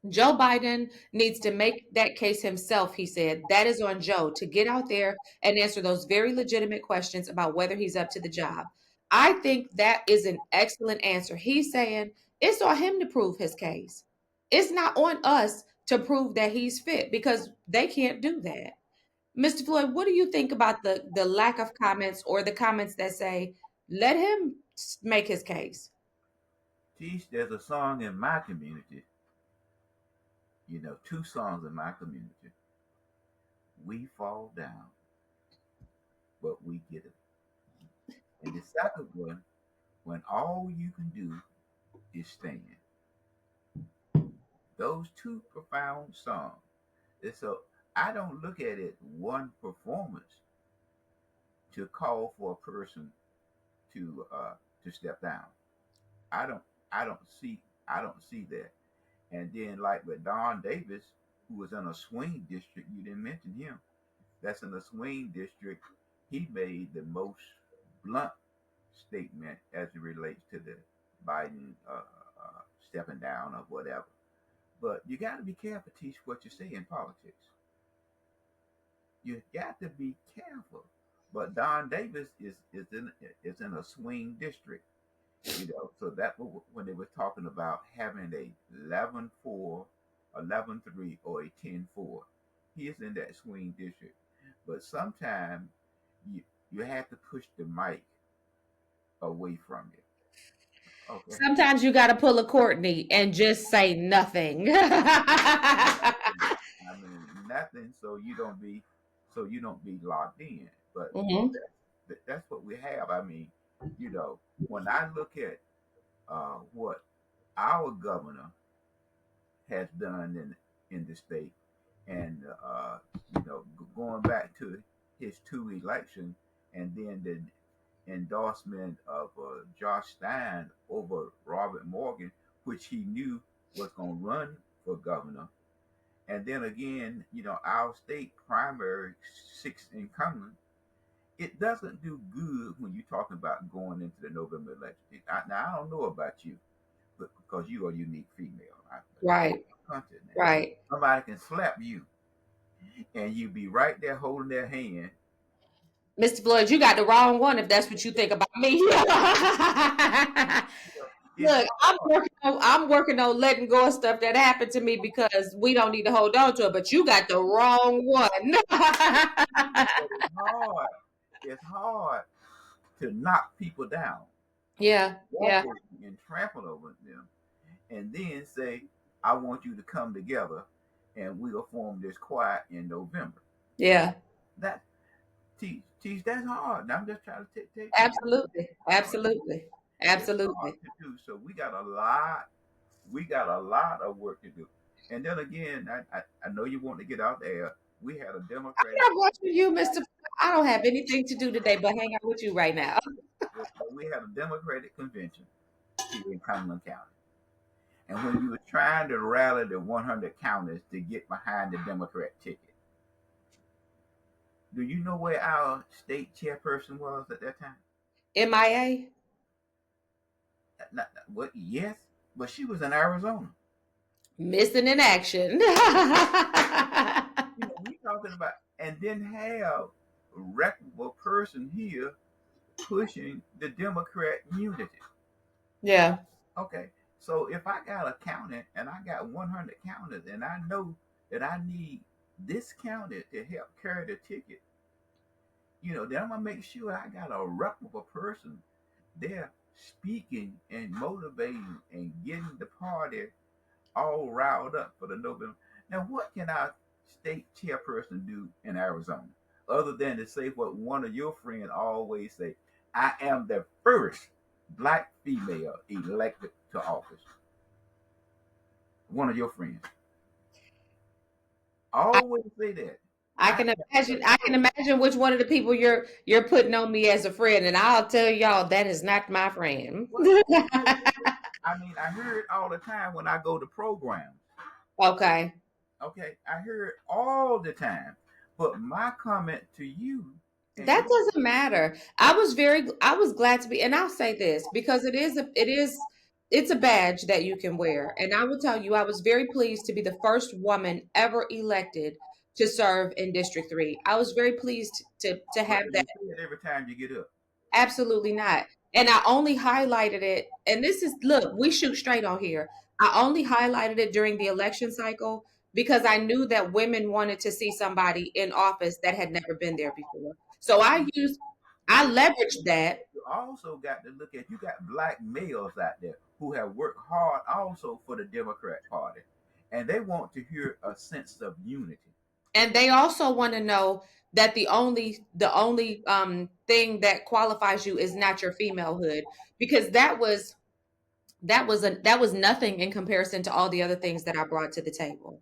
Joe Biden needs to make that case himself, he said. That is on Joe to get out there and answer those very legitimate questions about whether he's up to the job. I think that is an excellent answer. He's saying it's on him to prove his case. It's not on us to prove that he's fit because they can't do that. Mr. Floyd, what do you think about the lack of comments or the comments that say, let him make his case? Teach, there's a song in my community, two songs in my community. We fall down, but we get it. And the second one, when all you can do is stand. Those two profound songs. And so I don't look at it one performance to call for a person to step down. I don't I don't see I don't see that. And then like with Don Davis, who was in a swing district, you didn't mention him. That's in a swing district. He made the most blunt statement as it relates to the Biden stepping down or whatever. But you got to be careful, teach what you say in politics. You got to be careful. But Don Davis is in a swing district, So that when they were talking about having a 11-4, 11-3, or a 10-4, he is in that swing district. But sometimes you have to push the mic away from you. Okay. Sometimes you got to pull a Courtney and just say nothing. I mean nothing, so you don't be locked in. But Mhm. that's what we have. I mean, when I look at what our governor has done in the state, and going back to his two elections, and then the endorsement of Josh Stein over Robert Morgan, which he knew was going to run for governor. And then again, our state primary six in Cumberland, it doesn't do good when you're talking about going into the November election. Now, I don't know about you, but because you are a unique female, Right, hunted now. right. Somebody can slap you, and you be right there holding their hand. Mr. Floyd, you got the wrong one if that's what you think about me. It's Look, hard. I'm working on letting go of stuff that happened to me because we don't need to hold on to it, but you got the wrong one. But it's hard. It's hard to knock people down, Yeah, walk yeah, over and trample over them, and then say, "I want you to come together, and we'll form this quiet in November." yeah. That teach that's hard. Now, I'm just trying to take you. Absolutely. Hard. Absolutely. It's hard Absolutely. to do. So we got a lot of work to do. And then again, I know you want to get out there. We had a I'm Democratic, not watching you, Mr. I don't have anything to do today but hang out with you right now. we had a Democratic convention here in Cumberland County. And when you were trying to rally the 100 counties to get behind the Democrat ticket, do you know where our state chairperson was at that time? MIA? What? Yes, but she was in Arizona. Missing in action. We talking about, and then have a reputable person here pushing the Democrat unity. Yeah. Okay, so if I got a county and I got 100 counties and I know that I need discounted to help carry the ticket, then I'm gonna make sure I got a reputable person there speaking and motivating and getting the party all riled up for the November. Now, what can our state chairperson do in Arizona other than to say what one of your friends always say? I am the first black female elected to office. One of your friends always say that. I I can imagine. I can imagine which one of the people you're putting on me as a friend, and I'll tell y'all that is not my friend. what I mean, I hear it all the time when I go to programs. Okay, Okay, I hear it all the time. But my comment to you and that you, doesn't matter. I was glad to be, and I'll say this because it's a badge that you can wear, and I will tell you, I was very pleased to be the first woman ever elected to serve in District 3. I was very pleased to but have do that. you say it every time you get up? Absolutely not. And I only highlighted it, and this is, look, we shoot straight on here. I only highlighted it during the election cycle because I knew that women wanted to see somebody in office that had never been there before. So I But leveraged that. you also got to look at, you got black males out there who have worked hard also for the Democrat Party, and they want to hear a sense of unity. And they also want to know that the only thing that qualifies you is not your femalehood, because that was nothing in comparison to all the other things that I brought to the table.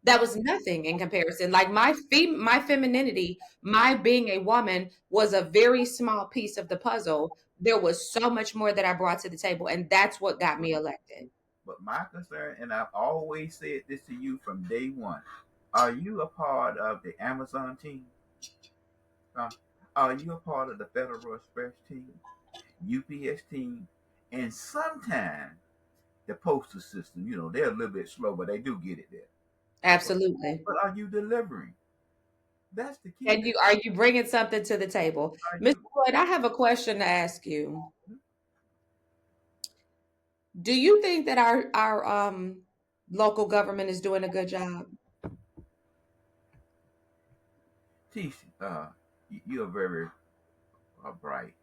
That Well, was nothing in comparison. Like my femininity, my being a woman was a very small piece of the puzzle. There was so much more that I brought to the table, and that's what got me elected. but my concern, and I've always said this to you from day one: Are you a part of the Amazon team? Uh, are you a part of the Federal Express team, UPS team, and sometimes the postal system? They're a little bit slow, but they do get it there. But, Absolutely. but are you delivering? That's the key. And are you bringing something to the table, Are Mr. you? Floyd? I have a question to ask you. Do you think that our local government is doing a good job? Teach, you're very bright.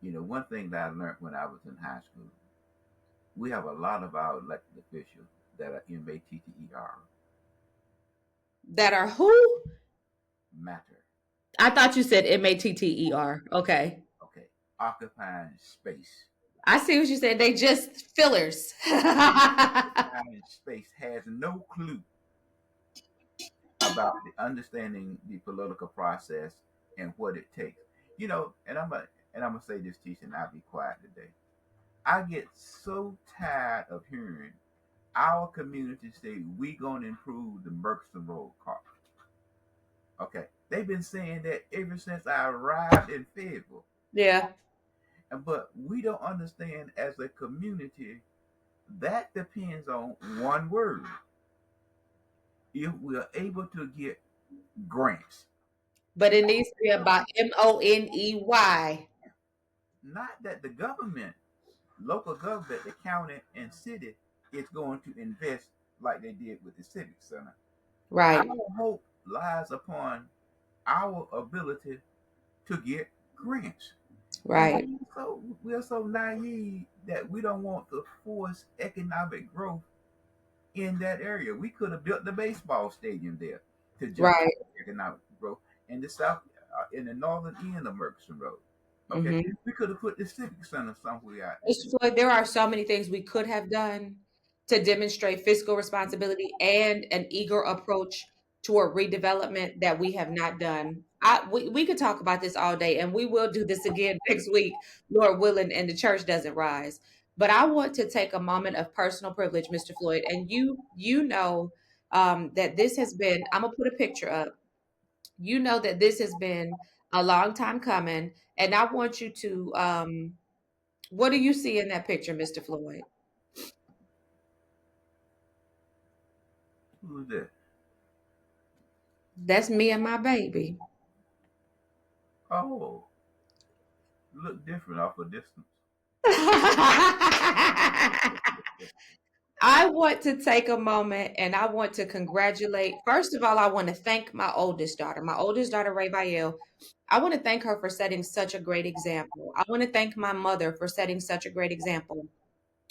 One thing that I learned when I was in high school, we have a lot of our elected officials that are MATTER, That are who? matter, I thought you said Matter. Okay. okay, occupying space. I see what you said. They just fillers. Occupying space has no clue about the understanding the political process and what it takes. And I'm gonna say this, teacher, and I'll be quiet today. I get so tired of hearing our community say we gonna improve the Murchison Road car. Okay, they've been saying that ever since I arrived in Fayetteville, Yeah. but we don't understand as a community that depends on one word. If we are able to get grants, But it needs to be about Money. not that the government, local government, the county and city is going to invest like they did with the civic center. Right. Our hope lies upon our ability to get grants. And Right. we're so naive that we don't want to force economic growth in that area. We could have built the baseball stadium there to Right. jumpstart economic growth in the south, in the northern end of Murchison Road. Okay, Hmm. we could have put the civic center somewhere out there. Mr. Floyd, there are so many things we could have done to demonstrate fiscal responsibility and an eager approach toward redevelopment that we have not done. We could talk about this all day, and we will do this again next week, Lord willing, and the church doesn't rise. But I want to take a moment of personal privilege, Mr. Floyd, and you know that this has been. I'm gonna put a picture up. You know that this has been a long time coming, and I want you to. What do you see in that picture, Mr. Floyd? Who's that? That's me and my baby. Oh, look different off a distance. I want to take a moment and I want to congratulate. First of all, I want to thank my oldest daughter, Ray Vielle. I want to thank her for setting such a great example. I want to thank my mother for setting such a great example.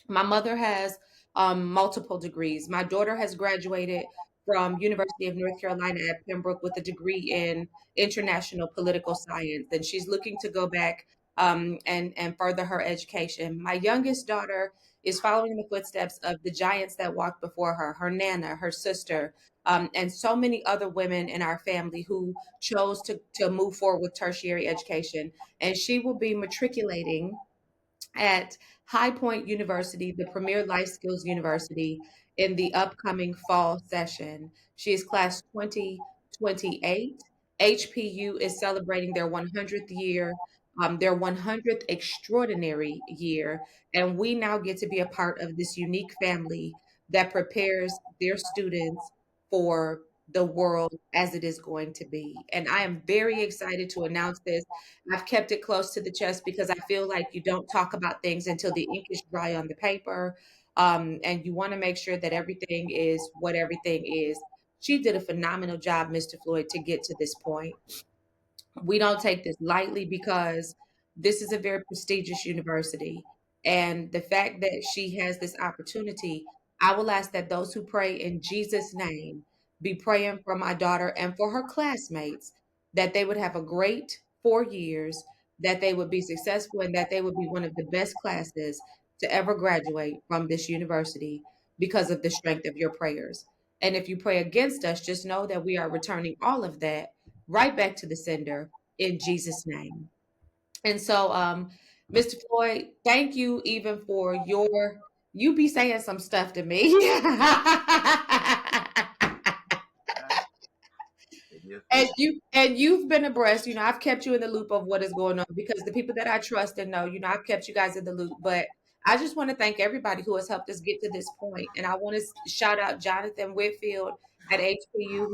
My mother has multiple degrees. My daughter has graduated from University of North Carolina at Pembroke with a degree in international political science, and she's looking to go back and further her education. My youngest daughter is following the footsteps of the giants that walked before her, her nana, her sister, and so many other women in our family who chose to move forward with tertiary education. And she will be matriculating at High Point University, the premier life skills university, in the upcoming fall session. She is class 2028. HPU is celebrating their 100th year, their 100th extraordinary year, and we now get to be a part of this unique family that prepares their students for the world as it is going to be. And I am very excited to announce this. I've kept it close to the chest because I feel like you don't talk about things until the ink is dry on the paper. And you want to make sure that everything is what everything is. She did a phenomenal job, Mr. Floyd, to get to this point. We don't take this lightly because this is a very prestigious university. And the fact that she has this opportunity, I will ask that those who pray in Jesus' name be praying for my daughter and for her classmates that they would have a great 4 years, that they would be successful, and that they would be one of the best classes to ever graduate from this university because of the strength of your prayers. And if you pray against us, just know that we are returning all of that right back to the sender in Jesus' name. And so, Mr. Floyd, thank you even for you be saying some stuff to me. Uh, it is And what it you've been abreast. I've kept you in the loop of what is going on because the people that I trust and know, I've kept you guys in the loop. But I just want to thank everybody who has helped us get to this point. And I want to shout out Jonathan Whitfield at HPU,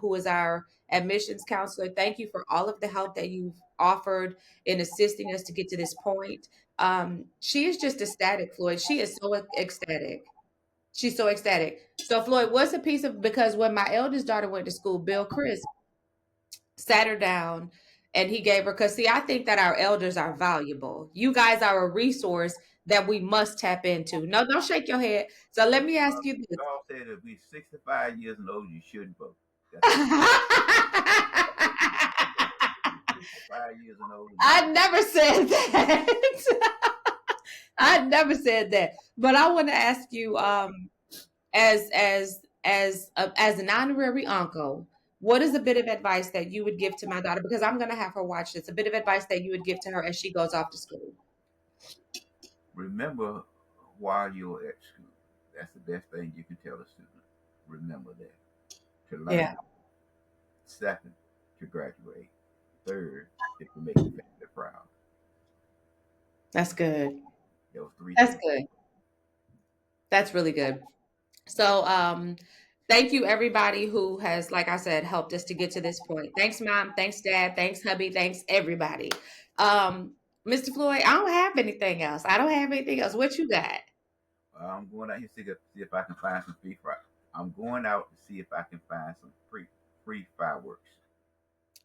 who is our admissions counselor. Thank you for all of the help that you've offered in assisting us to get to this point. She is just ecstatic, Floyd. She is so ecstatic. She's so ecstatic. So Floyd, what's a piece of because when my eldest daughter went to school, Bill Chris sat her down and he gave her because see, I think that our elders are valuable. You guys are a resource that we must tap into. No, don't shake your head. So let me ask you this. all said if we 65 years and older, you shouldn't vote. That's what they say. If you're 65 years and older, you I should. never said that. I never said that. But I want to ask you, as an honorary uncle, what is a bit of advice that you would give to my daughter? Because I'm going to have her watch this. A bit of advice that you would give to her as she goes off to school. Remember while you're at school. That's the best thing you can tell a student. Remember that. To Yeah, learn. Second, to graduate. Third, it will make the family proud. that's good. Those three That's things. good. That's really good. So, thank you everybody who has, like I said, helped us to get to this point. Thanks, mom. Thanks, dad. Thanks, hubby. Thanks, everybody. Um, Mr. Floyd, I don't have anything else. I don't have anything else. What you got? I'm going out here to see if I can find some free fire. I'm going out to see if I can find some free fireworks.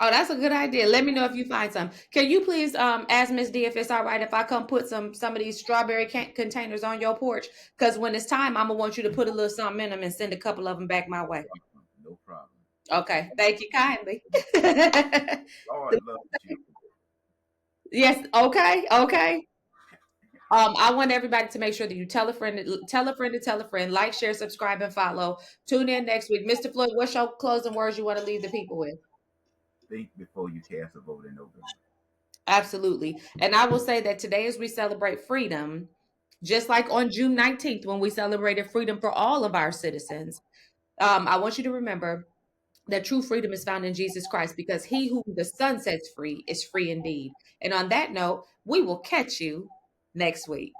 Oh, that's a good idea. Let me know if you find some. Can you please ask Miss D if it's all right if I come put some of these strawberry containers on your porch? Because when it's time, I'm gonna want you to put a little something in them and send a couple of them back my way. No problem. Okay, thank you kindly. Lord loves you. Yes, okay, okay. I want everybody to make sure that you tell a friend, tell a friend to tell a friend, like, share, subscribe, and follow. Tune in next week. Mr. Floyd, what's your closing words you want to leave the people with? Think before you cast a vote in November. Absolutely. And I will say that today, as we celebrate freedom, just like on June 19th, when we celebrated freedom for all of our citizens, I want you to remember that true freedom is found in Jesus Christ because he whom the Son sets free is free indeed. And on that note, we will catch you next week.